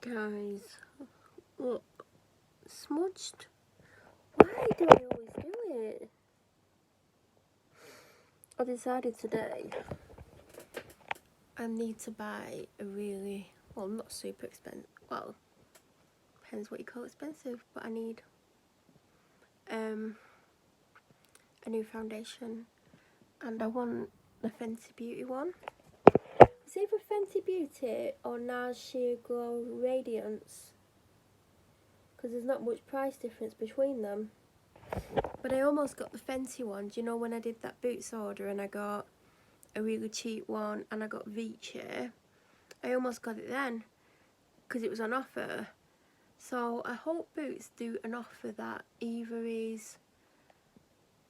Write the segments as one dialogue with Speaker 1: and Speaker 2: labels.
Speaker 1: Guys, look, smudged. Why do I always do it? I decided today I need to buy a really, well, not super expensive, well, depends what you call expensive, but I need a new foundation, and I want the Fenty Beauty one. It's either Fenty Beauty or NARS Sheer Glow Radiance, because there's not much price difference between them. But I almost got the Fenty one. Do you know when I did that Boots order and I got a really cheap one and I got Vichy? I almost got it then because it was on offer. So I hope Boots do an offer that either is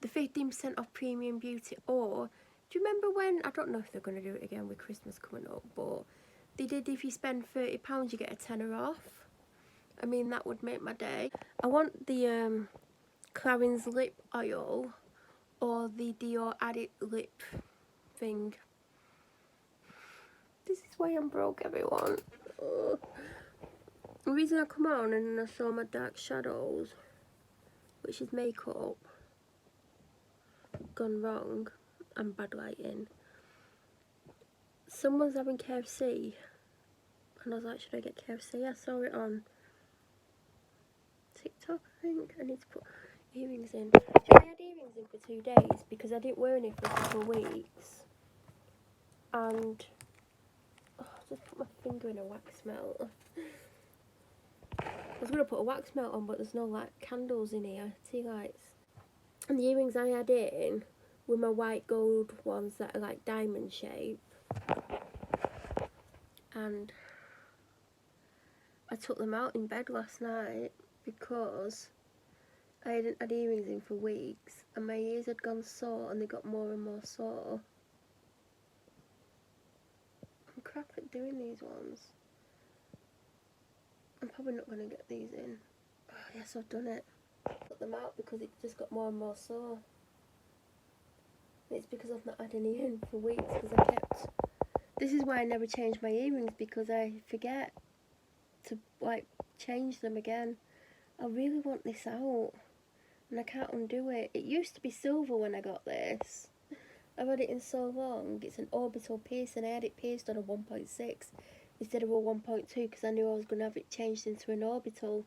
Speaker 1: the 15% off Premium Beauty, or do you remember when, I don't know if they're going to do it again with Christmas coming up, but they did, if you spend £30 you get a tenner off. I mean, that would make my day. I want the Clarins lip oil or the Dior Addict lip thing. This is why I'm broke, everyone. Ugh. The reason I come on and I saw my dark shadows, which is makeup, gone wrong and bad lighting. Someone's having KFC and I was like, should I get KFC? I saw it on TikTok, I think. I need to put earrings in. I had earrings in for 2 days because I didn't wear any for a couple of weeks. And I just put my finger in a wax melt. I was going to put a wax melt on, but there's no like candles in here, tea lights. And the earrings I had in were my white gold ones that are like diamond shape. And I took them out in bed last night because I hadn't had earrings in for weeks and my ears had gone sore and they got more and more sore. I'm crap at doing these ones. I'm probably not going to get these in. Oh, yes, I've done it. Put them out because it just got more and more sore. And it's because I've not had any in for weeks because I kept... This is why I never change my earrings, because I forget to like change them again. I really want this out and I can't undo it. It used to be silver when I got this. I've had it in so long. It's an orbital piercing and I had it pierced on a 1.6 instead of a 1.2 because I knew I was going to have it changed into an orbital.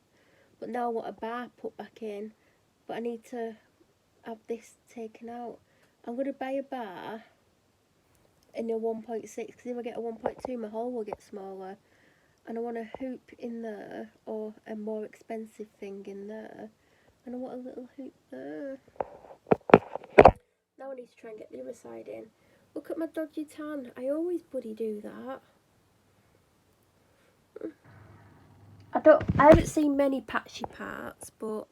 Speaker 1: But now I want a bar put back in, but I need to have this taken out. I'm going to buy a bar in a 1.6 because if I get a 1.2 my hole will get smaller, and I want a hoop in there or a more expensive thing in there, and I want a little hoop there. Now I need to try and get the other side in. Look at my dodgy tan. I always bloody do that. I haven't seen many patchy parts, but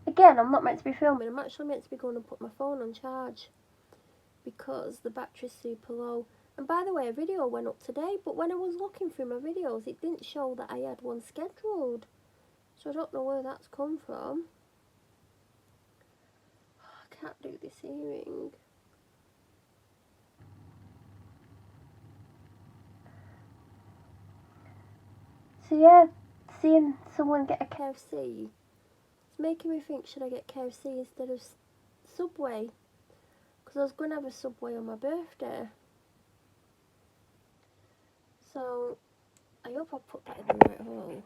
Speaker 1: again, I'm not meant to be filming. I'm actually meant to be going and put my phone on charge because the battery's super low. And by the way, a video went up today, but when I was looking through my videos, it didn't show that I had one scheduled. So I don't know where that's come from. I can't do this earring. So yeah, seeing someone get a KFC, it's making me think, should I get KFC instead of Subway? Because I was going to have a Subway on my birthday. So I hope I put that in the right hole.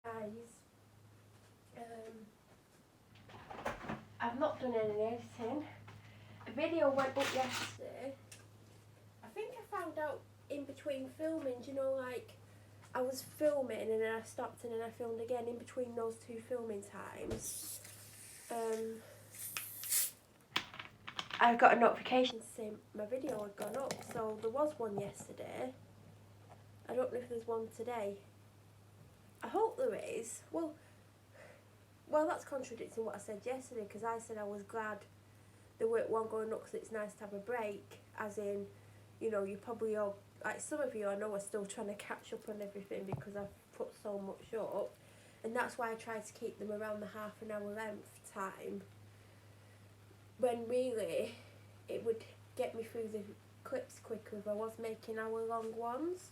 Speaker 1: Guys, I've not done any editing. A video went up yesterday. I think I found out in between filming, you know, like I was filming and then I stopped and then I filmed again in between those two filming times. I got a notification to say my video had gone up, so there was one yesterday. I don't know if there's one today. I hope there is. Well, that's contradicting what I said yesterday, because I said I was glad there weren't one going up because it's nice to have a break, as in, you know, you probably all, like some of you I know are still trying to catch up on everything because I've put so much up, and that's why I try to keep them around the half an hour length time, when really it would get me through the clips quicker if I was making hour long ones.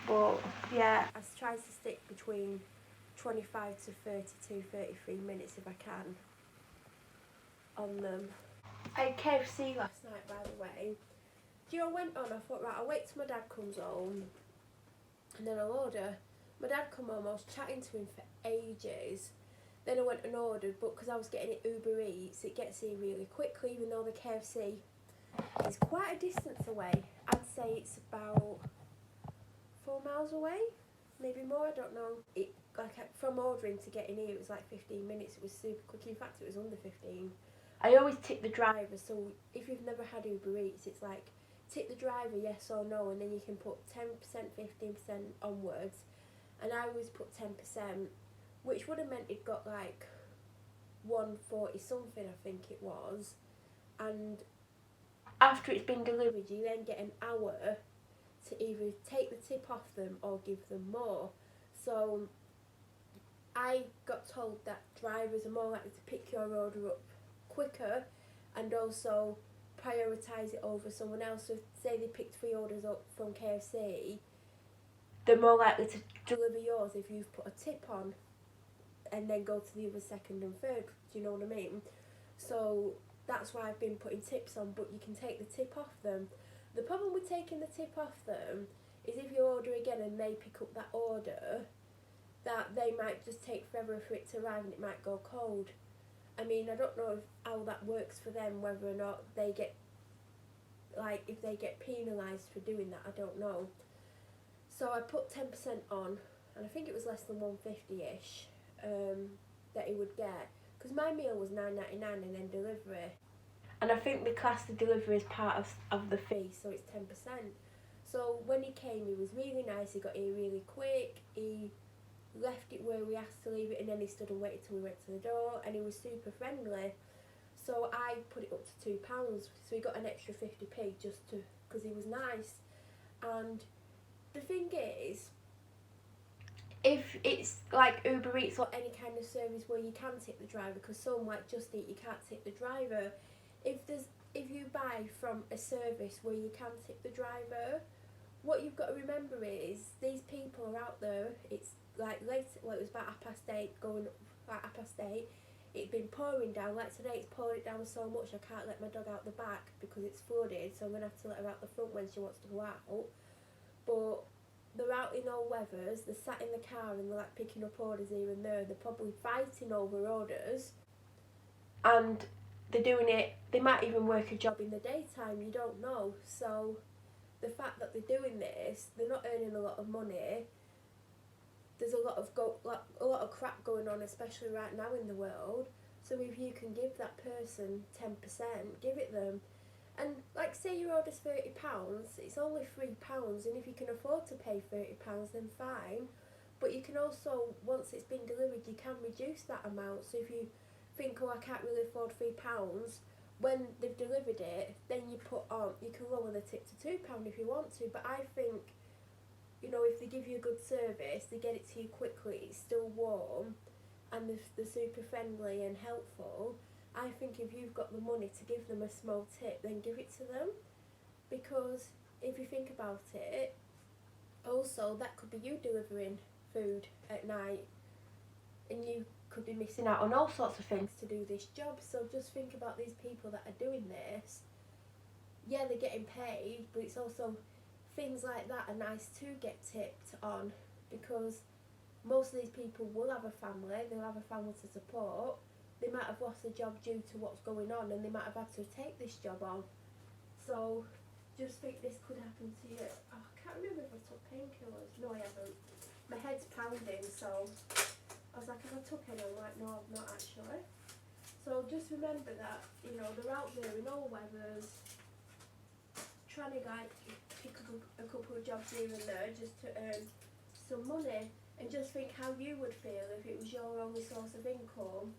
Speaker 1: But yeah, I try to stick between 25 to 32, 33 minutes if I can on them. I had KFC last night, by the way. Do you know, I went on, I thought, right, I'll wait till my dad comes home and then I'll order. My dad come home, I was chatting to him for ages. Then I went and ordered, but because I was getting it Uber Eats, it gets here really quickly, even though the KFC is quite a distance away. I'd say it's about 4 miles away, maybe more, I don't know. It, like, from ordering to getting here, it was like 15 minutes. It was super quick. In fact, it was under 15. I always tip the driver, so if you've never had Uber Eats, it's like tip the driver yes or no, and then you can put 10%, 15% onwards, and I always put 10%, which would have meant it got like 140 something, I think it was, and after it's been delivered you then get an hour to either take the tip off them or give them more. So I got told that drivers are more likely to pick your order up quicker and also prioritise it over someone else. So say they picked 3 orders up from KFC, they're more likely to deliver yours if you've put a tip on and then go to the other second and third. Do you know what I mean? So that's why I've been putting tips on, but you can take the tip off them. The problem with taking the tip off them is if you order again and they pick up that order, that they might just take forever for it to arrive and it might go cold. I mean, I don't know how that works for them, whether or not they get, like, if they get penalised for doing that, I don't know. So I put 10% on, and I think it was less than 150-ish that he would get, because my meal was $9.99 and then delivery. And I think they class the delivery as part of the fee, so it's 10%. So when he came, he was really nice, he got here really quick, he left it where we asked to leave it, and then he stood and waited till we went to the door, and he was super friendly. So I put it up to £2, so he got an extra 50p just to, because he was nice. And the thing is, if it's like Uber Eats or any kind of service where you can tip the driver, because some like Just Eat you can't tip the driver, if you buy from a service where you can tip the driver, what you've got to remember is these people are out there. It's like late, well, it was about 8:30, going like 8:30. It'd been pouring down. Like today, it's pouring down so much I can't let my dog out the back because it's flooded. So I'm gonna have to let her out the front when she wants to go out. But they're out in all weathers. They're sat in the car and they're like picking up orders here and there. They're probably fighting over orders, and they're doing it. They might even work a job in the daytime. You don't know. So the fact that they're doing this, they're not earning a lot of money. There's a lot of crap going on, especially right now in the world. So if you can give that person 10%, give it them. And like, say your order's £30, it's only £3, and if you can afford to pay £30, then fine. But you can also, once it's been delivered, you can reduce that amount. So if you think, oh, I can't really afford £3, when they've delivered it, then you can lower the tip to £2 if you want to. But I think, you know, if they give you a good service, they get it to you quickly, it's still warm, and they're super friendly and helpful, I think if you've got the money to give them a small tip, then give it to them. Because if you think about it, also that could be you delivering food at night, and you could be missing out on all sorts of things to do this job. So just think about these people that are doing this. Yeah, they're getting paid, but it's also things like that are nice to get tipped on, because most of these people will have a family, they'll have a family to support. They might have lost a job due to what's going on, and they might have had to take this job on. So just think this could happen to you. Oh, I can't remember if I took painkillers. No, I haven't. My head's pounding, so I was like, if I took any, I'm like, no, I've not actually. So just remember that, you know, they're out there in all weathers, trying to like pick up a couple of jobs here and there just to earn some money. And just think how you would feel if it was your only source of income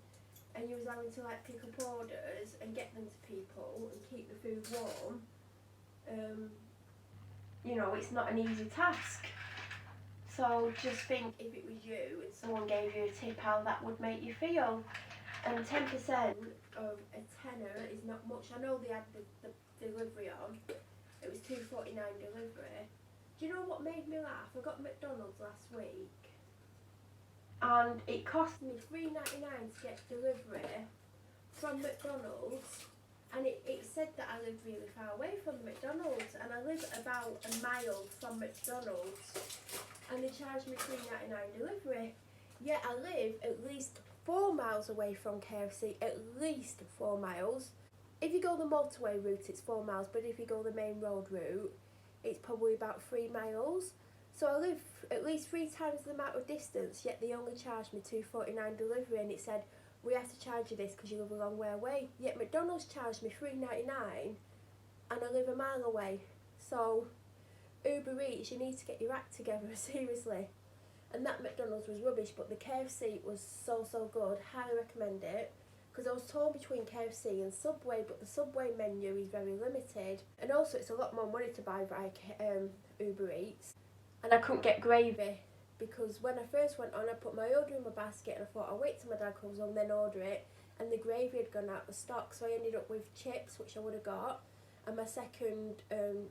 Speaker 1: and you was having to like pick up orders and get them to people and keep the food warm. You know, it's not an easy task. So just think, if it was you and someone gave you a tip, how that would make you feel. And 10% of a tenner is not much. I know they had the delivery on. It was $2.49 delivery. Do you know what made me laugh? I got McDonald's last week, and it cost me $3.99 to get delivery from McDonald's. And it said that I live really far away from the McDonald's, and I live about a mile from McDonald's, and they charged me $3.99 delivery. Yet I live at least 4 miles away from KFC, at least 4 miles. If you go the motorway route, it's 4 miles, but if you go the main road route, it's probably about 3 miles. So I live at least 3 times the amount of distance, yet they only charged me $2.49 delivery, and it said, we have to charge you this because you live a long way away. Yet McDonald's charged me $3.99 and I live a mile away. So Uber Eats, you need to get your act together, seriously. And that McDonald's was rubbish, but the KFC was so good. Highly recommend it. Because I was torn between KFC and Subway, but the Subway menu is very limited. And also it's a lot more money to buy via Uber Eats. And I couldn't get gravy, because when I first went on, I put my order in my basket and I thought I'll wait till my dad comes home then order it, and the gravy had gone out of stock, so I ended up with chips, which I would have got, and my second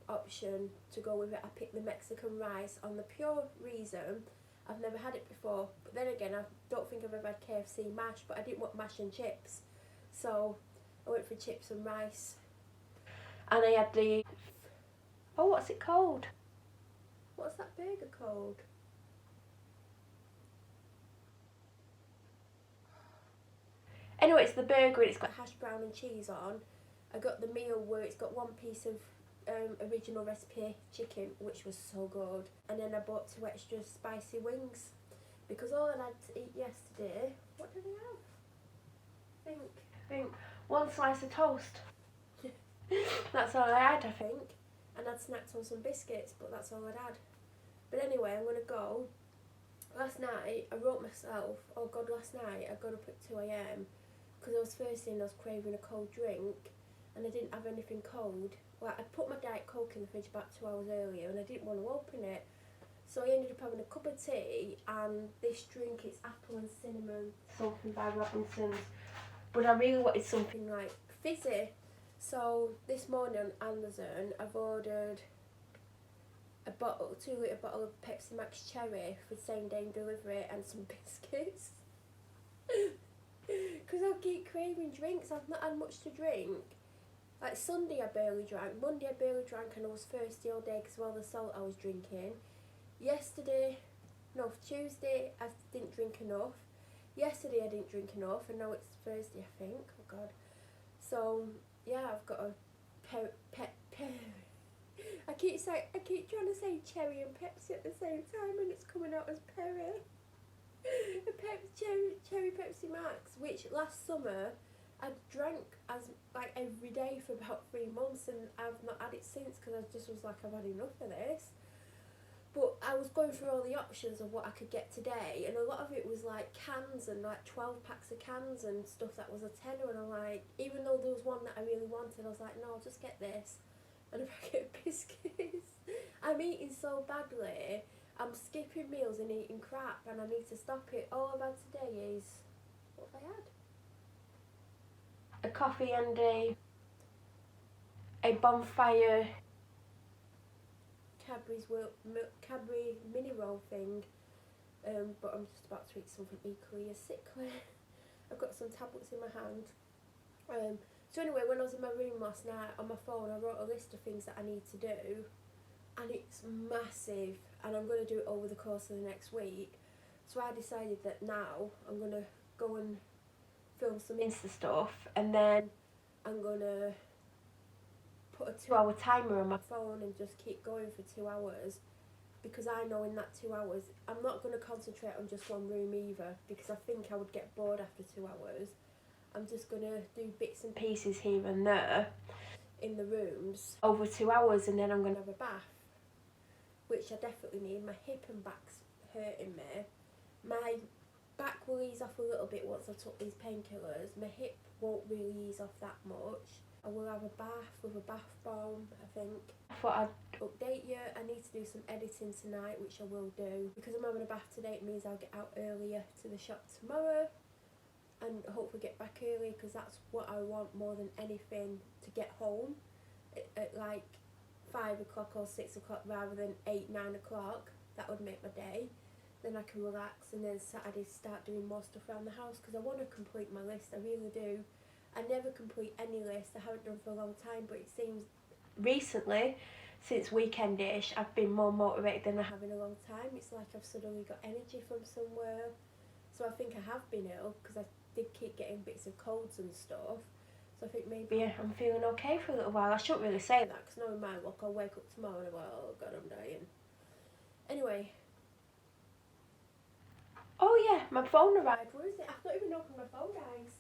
Speaker 1: option to go with it, I picked the Mexican rice on the pure reason I've never had it before. But then again, I don't think I've ever had KFC mash, but I didn't want mash and chips, so I went for chips and rice. And I had the, oh, what's it called? What's that burger called? Anyway, it's the burger and it's got hash brown and cheese on. I got the meal where it's got 1 piece of original recipe chicken, which was so good. And then I bought 2 extra spicy wings, because all I had to eat yesterday, what did I have? I think 1 slice of toast. That's all I had, I think. And I'd snacked on some biscuits, but that's all I'd had. But anyway, I'm going to go. Last night, I wrote myself, oh God, last night I got up at 2 a.m. because I was thirsty and I was craving a cold drink, and I didn't have anything cold. Well, I put my Diet Coke in the fridge about 2 hours earlier and I didn't want to open it. So I ended up having a cup of tea and this drink, it's apple and cinnamon, something by Robinson's. But I really wanted something like fizzy. So this morning on Amazon, I've ordered a 2 litre bottle of Pepsi Max Cherry for same day delivery and some biscuits. Because I keep craving drinks. I've not had much to drink. Like Sunday I barely drank, Monday I barely drank, and I was thirsty all day because of all the salt I was drinking. Tuesday I didn't drink enough. Yesterday I didn't drink enough, and now it's Thursday, I think. Oh God. So yeah, I've got a I keep trying to say cherry and Pepsi at the same time, and it's coming out as Perry. Cherry Pepsi Max, which last summer I drank as like every day for about 3 months, and I've not had it since because I just was like, I've had enough of this. But I was going through all the options of what I could get today, and a lot of it was like cans and like 12 packs of cans and stuff that was a tenner, and I'm like, even though there was one that I really wanted, I was like, no, I'll just get this and a packet of biscuits. I'm eating so badly. I'm skipping meals and eating crap, and I need to stop it. All I've had today is, what have I had? A coffee and a bonfire Cadbury mini roll thing, but I'm just about to eat something equally as sickly. I've got some tablets in my hand. So anyway, when I was in my room last night on my phone, I wrote a list of things that I need to do, and it's massive, and I'm going to do it over the course of the next week. So I decided that now I'm going to go and film some Insta stuff, and then I'm going to put a 2-hour timer on my phone and just keep going for 2 hours, because I know in that 2 hours I'm not going to concentrate on just one room either, because I think I would get bored after 2 hours. I'm just going to do bits and pieces here and there in the rooms over 2 hours, and then I'm going to have a bath, which I definitely need. My hip and back's hurting me. My back will ease off a little bit once I took these painkillers. My hip won't really ease off that much. I will have a bath with a bath bomb, I think. I thought I'd update you. I need to do some editing tonight, which I will do. Because I'm having a bath today, it means I'll get out earlier to the shop tomorrow and hopefully get back early, because that's what I want more than anything, to get home at like 5 o'clock or 6 o'clock rather than 8, 9 o'clock. That would make my day. Then I can relax, and then Saturday start doing more stuff around the house, because I want to complete my list, I really do. I never complete any list, I haven't done for a long time, but it seems recently, since weekendish, I've been more motivated than I have in a long time. It's like I've suddenly got energy from somewhere. So I think I have been ill, because I did keep getting bits of colds and stuff. So I think maybe I'm feeling okay for a little while. I shouldn't really say that, because knowing my luck, I'll wake up tomorrow and I'm like, oh god, I'm dying. Anyway. Oh yeah, my phone arrived. Where is it? I've not even opened my phone, guys.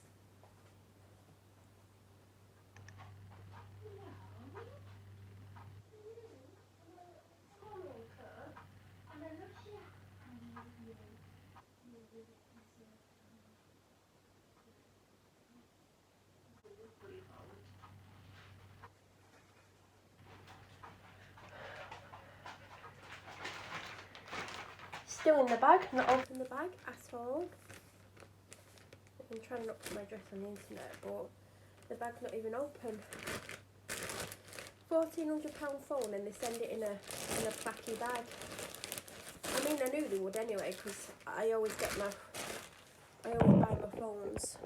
Speaker 1: Still in the bag, not opened the bag at all. I'm trying not to put my address on the internet, but the bag's not even open. £1,400 phone, and they send it in a placky bag. I mean, I knew they would anyway, because I always buy my phones.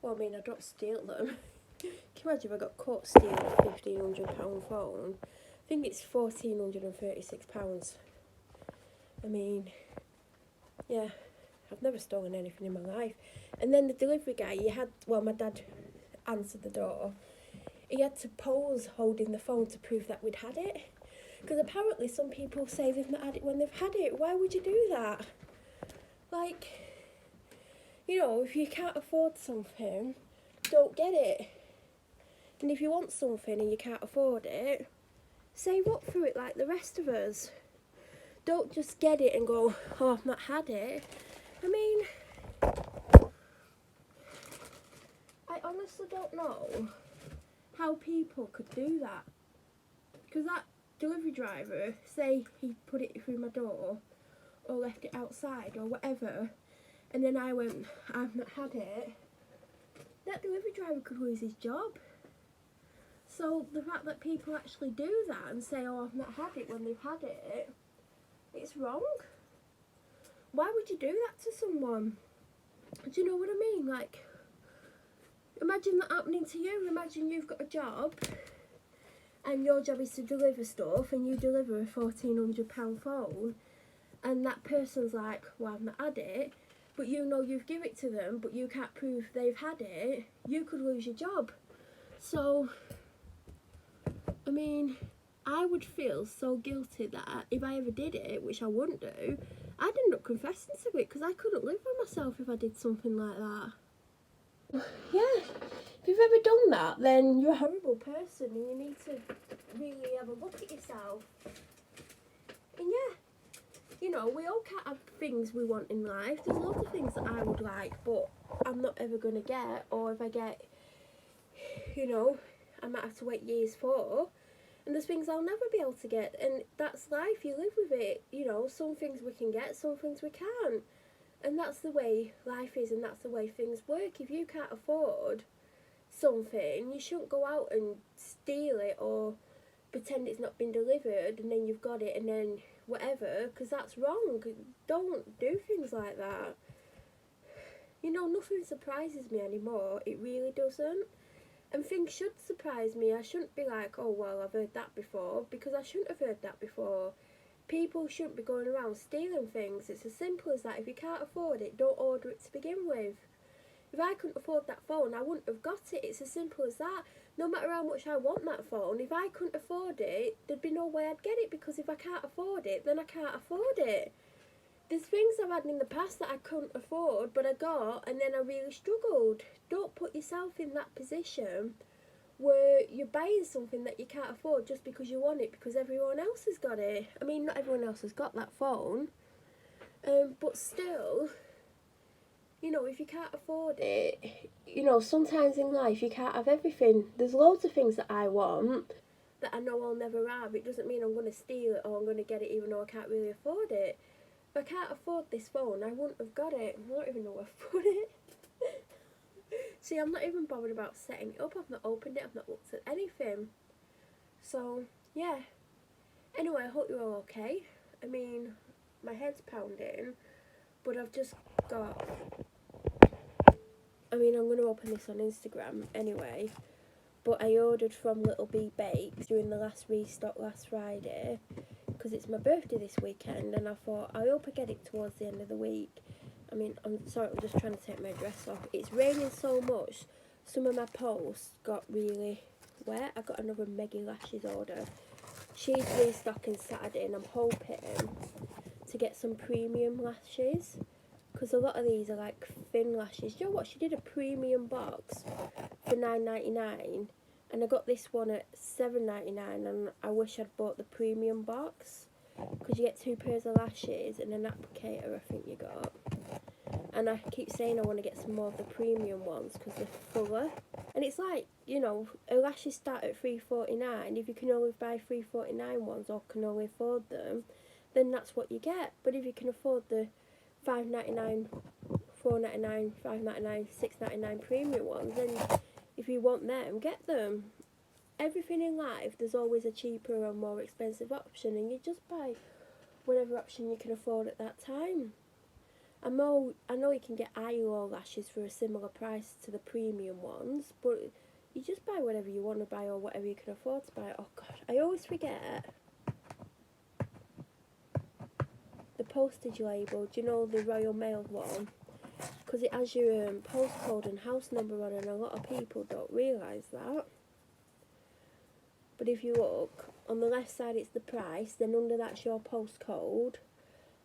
Speaker 1: Well, I mean, I don't steal them. Can you imagine if I got caught stealing a £1,500 phone? I think it's £1,436. I mean, yeah, I've never stolen anything in my life. And then the delivery guy, my dad answered the door. He had to pose holding the phone to prove that we'd had it. Because apparently some people say they've not had it when they've had it. Why would you do that? Like, you know, if you can't afford something, don't get it. And if you want something and you can't afford it, save up for it like the rest of us. Don't just get it and go, oh, I've not had it. I mean, I honestly don't know how people could do that. Because that delivery driver, say he put it through my door or left it outside or whatever, and then I went, I've not had it, that delivery driver could lose his job. So the fact that people actually do that and say, oh, I've not had it when they've had it, it's wrong. Why would you do that to someone? Do you know what I mean? Like, imagine that happening to you. Imagine you've got a job and your job is to deliver stuff, and you deliver a £1,400 phone, and that person's like, well, I've not had it, but you know you've given it to them, but you can't prove they've had it, you could lose your job. So, I mean, I would feel so guilty that if I ever did it, which I wouldn't do, I'd end up confessing to it, because I couldn't live with myself if I did something like that. Yeah, if you've ever done that, then you're a horrible person, and you need to really have a look at yourself. And yeah, you know, we all can't have things we want in life. There's lots of things that I would like, but I'm not ever going to get, or if I get, you know, I might have to wait years for. And there's things I'll never be able to get, and that's life, you live with it. You know, some things we can get, some things we can't. And that's the way life is, and that's the way things work. If you can't afford something, you shouldn't go out and steal it or pretend it's not been delivered and then you've got it and then whatever, because that's wrong. Don't do things like that. You know, nothing surprises me anymore. It really doesn't. And things should surprise me. I shouldn't be like, oh, well, I've heard that before, because I shouldn't have heard that before. People shouldn't be going around stealing things. It's as simple as that. If you can't afford it, don't order it to begin with. If I couldn't afford that phone, I wouldn't have got it. It's as simple as that. No matter how much I want that phone, if I couldn't afford it, there'd be no way I'd get it, because if I can't afford it, then I can't afford it. There's things I've had in the past that I couldn't afford, but I got, and then I really struggled. Don't put yourself in that position where you're buying something that you can't afford just because you want it, because everyone else has got it. I mean, not everyone else has got that phone, but still, you know, if you can't afford it, you know, sometimes in life you can't have everything. There's loads of things that I want that I know I'll never have. It doesn't mean I'm going to steal it or I'm going to get it even though I can't really afford it. If I can't afford this phone, I wouldn't have got it. I don't even know where I've put it. See, I'm not even bothered about setting it up. I've not opened it. I've not looked at anything. So, yeah. Anyway, I hope you're all okay. I mean, my head's pounding, but I've just got... I mean, I'm going to open this on Instagram anyway, but I ordered from Little Bee Bakes during the last restock last Friday because it's my birthday this weekend, and I thought I hope I get it towards the end of the week. I mean, I'm sorry, I'm just trying to take my dress off. It's raining so much, some of my posts got really wet. I got another Meggie Lashes order. She's restocking Saturday, and I'm hoping to get some premium lashes, because a lot of these are like thin lashes. You know what? She did a premium box for $9.99, and I got this one at $7.99, and I wish I'd bought the premium box, because you get 2 pairs of lashes and an applicator, I think you got. And I keep saying I want to get some more of the premium ones because they're fuller. And it's like, you know, lashes start at $3.49. If you can only buy $3.49 ones or can only afford them, then that's what you get. But if you can afford the $5.99, $4.99, $5.99, $6.99 premium ones, then if you want them, get them. Everything in life, there's always a cheaper or more expensive option, and you just buy whatever option you can afford at that time. I know you can get eyelash lashes for a similar price to the premium ones, but you just buy whatever you want to buy or whatever you can afford to buy. Oh god, I always forget the postage label. Do you know the Royal Mail one? Because it has your postcode and house number on, and a lot of people don't realise that. But if you look, on the left side it's the price, then under that's your postcode,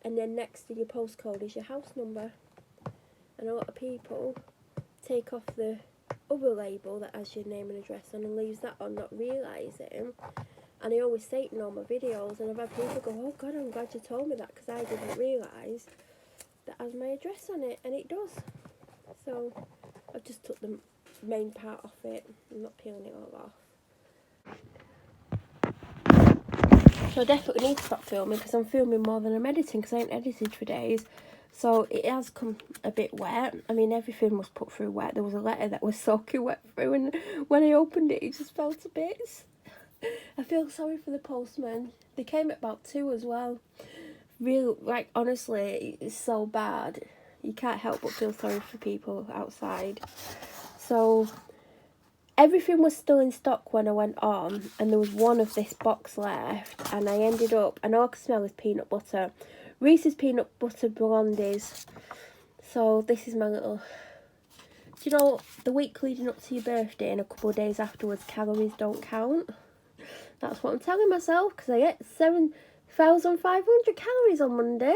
Speaker 1: and then next to your postcode is your house number. And a lot of people take off the other label that has your name and address on and leaves that on, not realising. And I always say it in all my videos, and I've had people go, oh god, I'm glad you told me that, because I didn't realise that has my address on it, and it does. So I've just took the main part off it. I'm not peeling it all off. So I definitely need to stop filming, because I'm filming more than I'm editing, because I ain't edited for days. So it has come a bit wet. I mean, everything was put through wet. There was a letter that was soaking wet through, and when I opened it, it just fell to bits. I feel sorry for the postman. They came at about 2 as well. Real, like, honestly, it's so bad. You can't help but feel sorry for people outside. So everything was still in stock when I went on, and there was one of this box left, and I ended up, and all I could smell is peanut butter. Reese's peanut butter blondies. So this is my little... Do you know, the week leading up to your birthday and a couple of days afterwards, calories don't count? That's what I'm telling myself, because I ate 7,500 calories on Monday.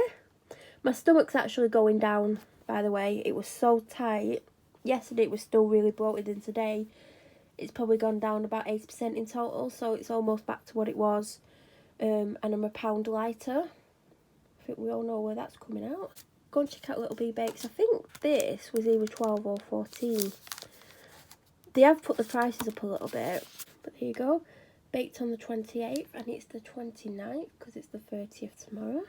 Speaker 1: My stomach's actually going down, by the way. It was so tight. Yesterday it was still really bloated, and today it's probably gone down about 80% in total, so it's almost back to what it was. And I'm a pound lighter. I think we all know where that's coming out. Go and check out Little Bee Bakes. I think this was either 12 or 14. They have put the prices up a little bit, but there you go. Baked on the 28th, and it's the 29th because it's the 30th tomorrow.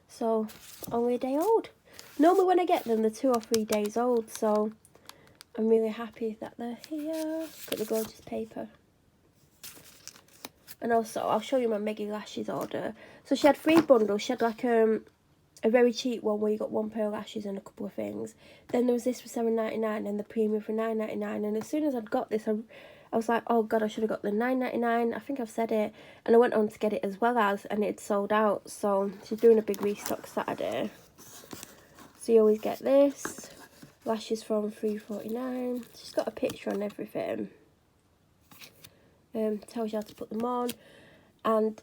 Speaker 1: So only a day old. Normally when I get them, they're 2 or 3 days old, so I'm really happy that they're here. Got the gorgeous paper. And also, I'll show you my Meggie Lashes order. So she had 3 bundles. She had like a very cheap one where you got 1 pair of lashes and a couple of things. Then there was this for $7.99 and the premium for $9.99. And as soon as I'd got this, I was like, oh god, I should have got the $9.99. I think I've said it. And I went on to get it as well as, and it sold out. So she's doing a big restock Saturday. So you always get this. Lashes from $3.49. She's got a picture on everything. Tells you how to put them on. And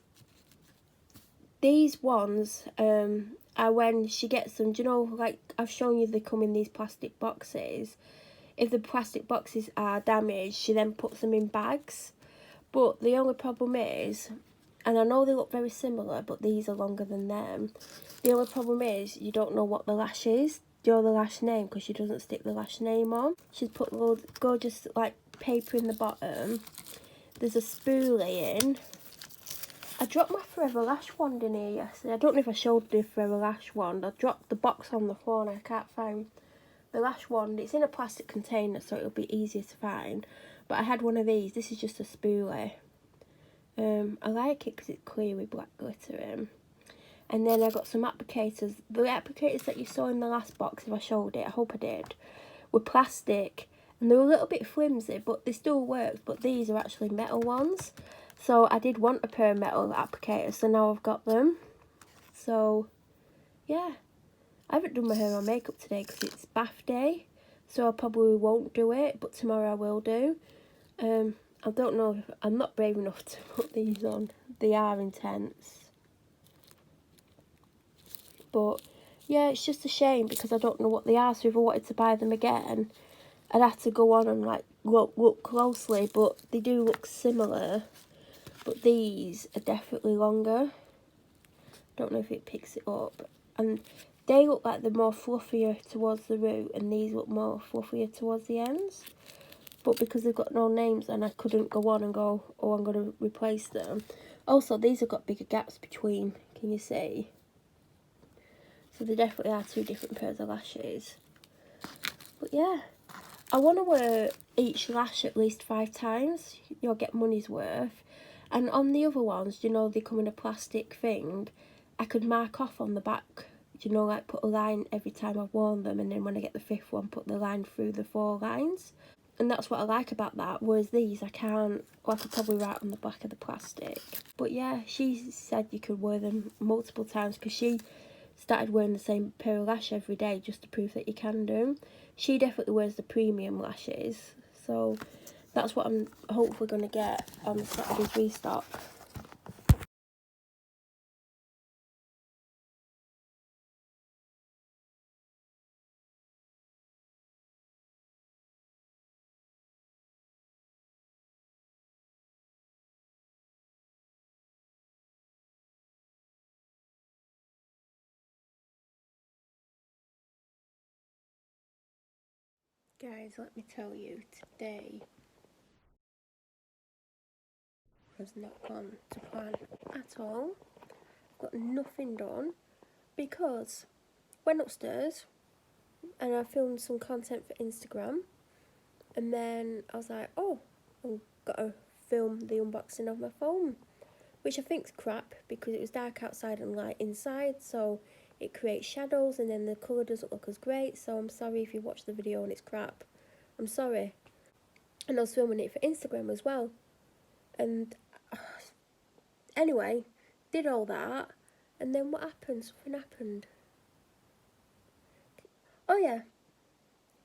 Speaker 1: these ones are when she gets them. Do you know, like I've shown you, they come in these plastic boxes. If the plastic boxes are damaged, she then puts them in bags. But the only problem is, and I know they look very similar, but these are longer than them. The only problem is you don't know what the lash is. the lash name because she doesn't stick the lash name on. She's put loads gorgeous like paper in the bottom. There's a spoolie in. I dropped my Forever Lash wand in here yesterday. I don't know if I showed the Forever Lash wand. I dropped the box on the floor and I can't find the lash wand. It's in a plastic container so it'll be easier to find. But I had one of these. This is just a spoolie. I like it because it's clear with black glitter in. And then I got some applicators. The applicators that you saw in the last box, if I showed it, I hope I did, were plastic. And they were a little bit flimsy, but they still worked. But these are actually metal ones. So I did want a pair of metal applicators, so now I've got them. So, yeah. I haven't done my hair or makeup today because it's bath day. So I probably won't do it, but tomorrow I will do. I don't know if I'm not brave enough to put these on. They are intense. But yeah, it's just a shame because I don't know what they are. So if I wanted to buy them again, I'd have to go on and like look closely. But they do look similar. But these are definitely longer. Don't know if it picks it up. And they look like they're more fluffier towards the root, and these look more fluffier towards the ends. But because they've got no names, and I couldn't go on and go, oh, I'm going to replace them. Also, these have got bigger gaps between, can you see? So they definitely are two different pairs of lashes. But yeah, I want to wear each lash at least 5 times. You'll get money's worth. And on the other ones, you know, they come in a plastic thing. I could mark off on the back, you know, like put a line every time I've worn them. And then when I get the 5th one, put the line through the 4 lines. And that's what I like about that. Whereas these, I can't. Well, I could probably write on the back of the plastic. But yeah, she said you could wear them multiple times because she started wearing the same pair of lash every day just to prove that you can do. She definitely wears the premium lashes. So that's what I'm hopefully going to get on Saturday's restock. Guys, let me tell you, today has not gone to plan at all. Got nothing done because went upstairs and I filmed some content for Instagram, and then I was like, oh, I've got to film the unboxing of my phone, which I think's crap because it was dark outside and light inside, so it creates shadows and then the colour doesn't look as great. So I'm sorry if you watch the video and it's crap. I'm sorry. And I was filming it for Instagram as well. And anyway, did all that, and then what happened? Something happened. Oh yeah,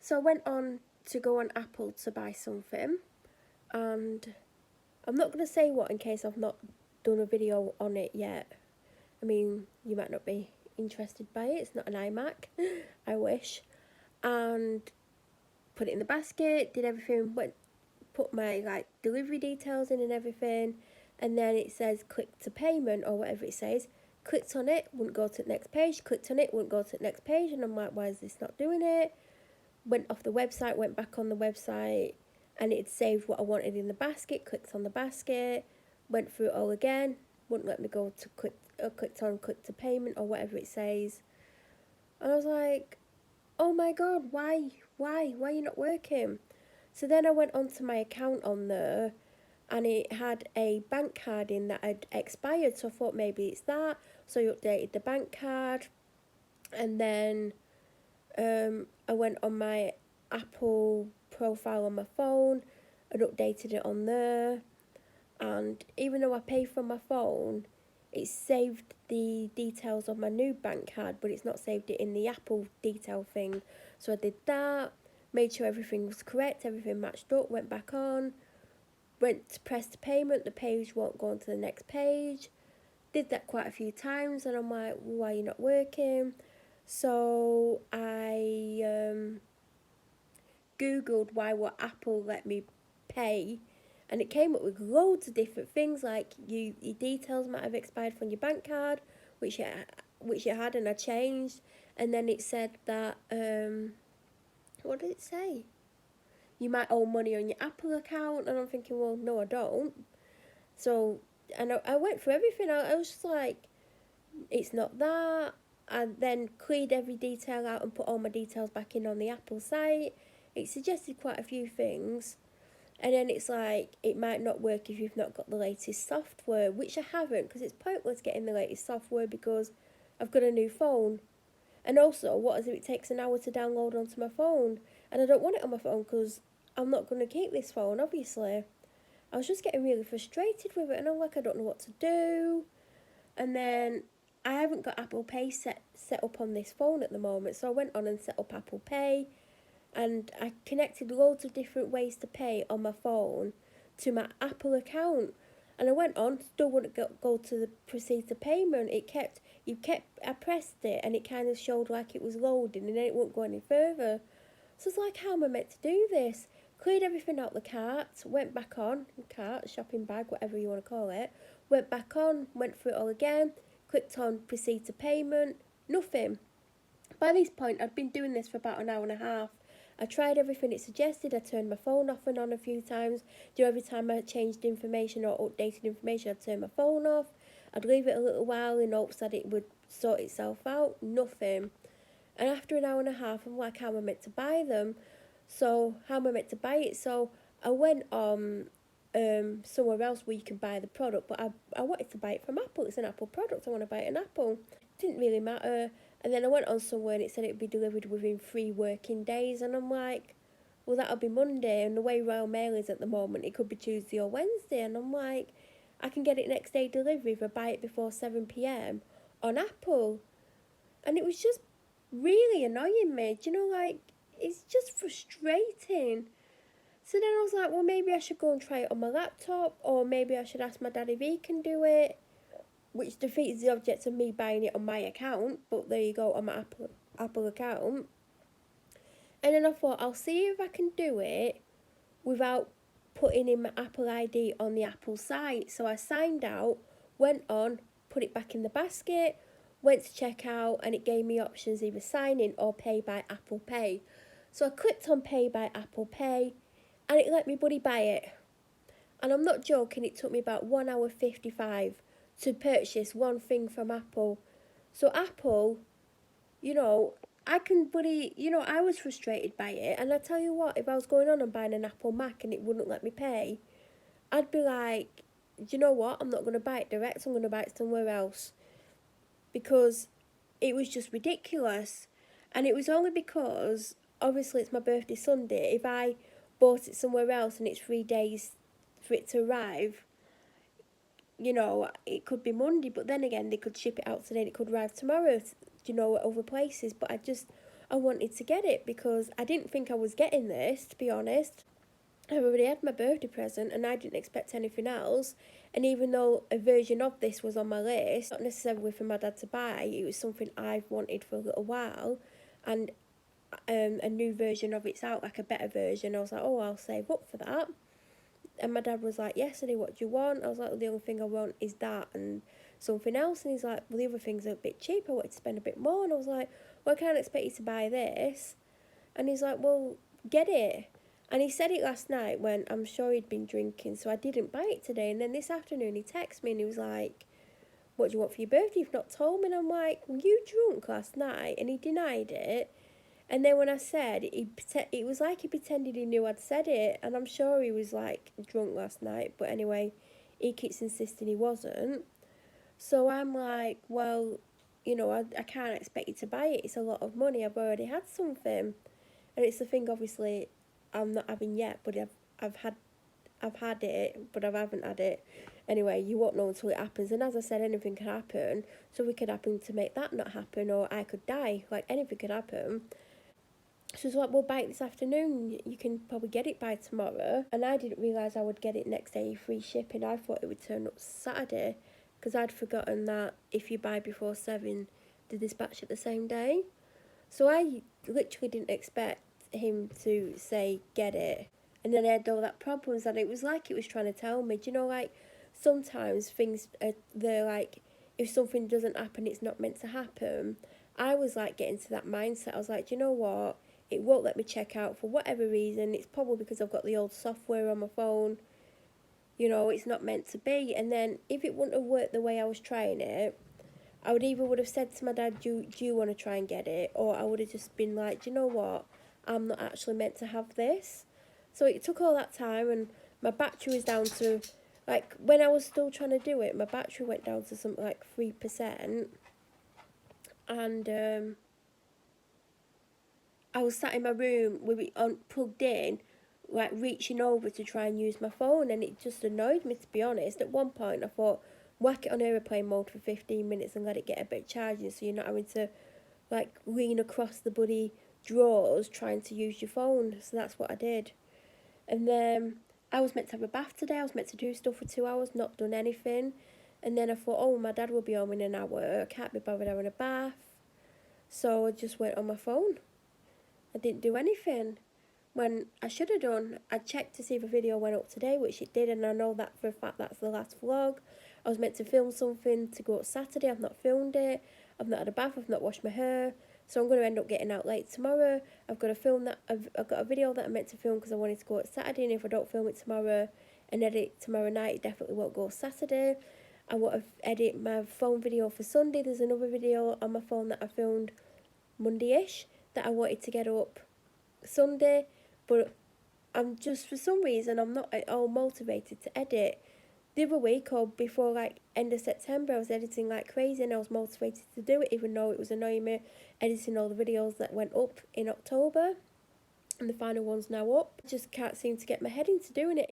Speaker 1: so I went on to go on Apple to buy something, and I'm not going to say what in case I've not done a video on it yet. I mean, you might not be interested by it. It's not an iMac. I wish. And put it in the basket, did everything, put my like delivery details in and everything, and then it says click to payment or whatever it says. Clicked on it, wouldn't go to the next page. Clicked on it, wouldn't go to the next page, and I'm like, why is this not doing it? Went off the website, went back on the website, and it had saved what I wanted in the basket. Clicked on the basket, went through it all again, wouldn't let me go to click to payment or whatever it says. And I was like, oh my god, why are you not working? So then I went onto my account on there, and it had a bank card in that had expired, so I thought maybe it's that. So I updated the bank card, and then I went on my Apple profile on my phone and updated it on there. And even though I pay from my phone, it saved the details of my new bank card, but it's not saved it in the Apple detail thing. So I did that, made sure everything was correct, everything matched up, went back on, went to press the payment, the page won't go on to the next page. Did that quite a few times, and I'm like, why are you not working? So I googled why would Apple let me pay, and it came up with loads of different things, like your details might have expired from your bank card, which it had, and I changed, And then it said that, what did it say? You might owe money on your Apple account. And I'm thinking, well, no, I don't. So, and I went through everything. I was just like, it's not that. And then cleared every detail out and put all my details back in on the Apple site. It suggested quite a few things. And then it's like, it might not work if you've not got the latest software, which I haven't, because it's pointless getting the latest software because I've got a new phone. And also, what if it takes an hour to download onto my phone? And I don't want it on my phone because I'm not going to keep this phone, obviously. I was just getting really frustrated with it, and I'm like, I don't know what to do. And then I haven't got Apple Pay set up on this phone at the moment, so I went on and set up Apple Pay, and I connected loads of different ways to pay on my phone to my Apple account. And I went on, still wouldn't go to the proceed to payment. I pressed it and it kind of showed like it was loading and then it wouldn't go any further. So it's like, how am I meant to do this? Cleared everything out the cart, went back on, cart, shopping bag, whatever you want to call it. Went back on, went through it all again, clicked on proceed to payment, nothing. By this point, I'd been doing this for about an hour and a half. I tried everything it suggested. I turned my phone off and on a few times. Every time I changed information or updated information, I'd turn my phone off. I'd leave it a little while in hopes that it would sort itself out. Nothing. And after an hour and a half, I'm like, how am I meant to buy them? So, how am I meant to buy it? So, I went on somewhere else where you can buy the product, but I wanted to buy it from Apple. It's an Apple product. I want to buy it on Apple. It didn't really matter. And then I went on somewhere and it said it would be delivered within 3 working days. And I'm like, well, that'll be Monday. And the way Royal Mail is at the moment, it could be Tuesday or Wednesday. And I'm like, I can get it next day delivery if I buy it before 7 p.m. on Apple. And it was just really annoying me. Do you know, like, it's just frustrating. So then I was like, well, maybe I should go and try it on my laptop, or maybe I should ask my dad if he can do it, which defeats the object of me buying it on my account, but there you go, on my Apple account. And then I thought, I'll see if I can do it without putting in my Apple ID on the Apple site. So I signed out, went on, put it back in the basket, went to check out, and it gave me options either sign in or pay by Apple Pay. So I clicked on pay by Apple Pay, and it let me buddy buy it. And I'm not joking, it took me about 1 hour 55 to purchase one thing from Apple. So Apple, you know, I can buddy, I was frustrated by it. And I tell you what, if I was going on and buying an Apple Mac and it wouldn't let me pay, I'd be like, do you know what? I'm not going to buy it direct, I'm going to buy it somewhere else. Because it was just ridiculous. And it was only because, obviously it's my birthday Sunday, if I bought it somewhere else and it's 3 days for it to arrive, it could be Monday, but then again, they could ship it out today and it could arrive tomorrow, at other places. But I wanted to get it because I didn't think I was getting this, to be honest. I already had my birthday present and I didn't expect anything else. And even though a version of this was on my list, not necessarily for my dad to buy, it was something I've wanted for a little while. And a new version of it's out, like a better version. I was like, oh, I'll save up for that. And my dad was like, yesterday, what do you want? I was like, well, the only thing I want is that and something else. And he's like, well, the other things are a bit cheaper. I wanted to spend a bit more. And I was like, well, I can't expect you to buy this. And he's like, well, get it. And he said it last night when I'm sure he'd been drinking, so I didn't buy it today. And then this afternoon he texted me and he was like, what do you want for your birthday? You've not told me. And I'm like, were you drunk last night? And he denied it. And then when I said, it was like he pretended he knew I'd said it. And I'm sure he was like drunk last night. But anyway, he keeps insisting he wasn't. So I'm like, well, I can't expect you to buy it. It's a lot of money. I've already had something. And it's the thing, obviously, I'm not having yet, but I've had it, but I haven't had it. Anyway, you won't know until it happens. And as I said, anything can happen. So it could happen to make that not happen, or I could die. Like, anything could happen. So it's like, we'll buy it this afternoon. You can probably get it by tomorrow. And I didn't realise I would get it next day, free shipping. I thought it would turn up Saturday, because I'd forgotten that if you buy before 7, they dispatch it the same day. So I literally didn't expect him to say, get it. And then I had all that problems, and it was like it was trying to tell me, like, sometimes things, they're like, if something doesn't happen, it's not meant to happen. I was like getting to that mindset. I was like, do you know what? It won't let me check out for whatever reason. It's probably because I've got the old software on my phone. You know, it's not meant to be. And then if it wouldn't have worked the way I was trying it, I would have said to my dad, do you want to try and get it? Or I would have just been like, do you know what? I'm not actually meant to have this. So it took all that time, and my battery was down to, like, when I was still trying to do it, my battery went down to something like 3%. And I was sat in my room with it on, plugged in, like reaching over to try and use my phone, and it just annoyed me, to be honest. At one point I thought, whack it on aeroplane mode for 15 minutes and let it get a bit charging, so you're not having to like lean across the bloody drawers trying to use your phone. So that's what I did. And then I was meant to have a bath today. I was meant to do stuff for 2 hours, not done anything. And then I thought, oh, my dad will be home in an hour, I can't be bothered having a bath. So I just went on my phone. I didn't do anything. When I should have done, I checked to see if a video went up today, which it did, and I know that for a fact that's the last vlog. I was meant to film something to go up Saturday. I've not filmed it. I've not had a bath. I've not washed my hair. So I'm going to end up getting out late tomorrow. I've got to film that. I've got a video that I meant to film because I wanted to go up Saturday, and if I don't film it tomorrow and edit tomorrow night, it definitely won't go Saturday. I want to edit my phone video for Sunday. There's another video on my phone that I filmed Monday-ish that I wanted to get up Sunday, but I'm just, for some reason, I'm not at all motivated to edit. The other week, or before like end of September, I was editing like crazy and I was motivated to do it, even though it was annoying me editing all the videos that went up in October, and the final one's now up. I just can't seem to get my head into doing it.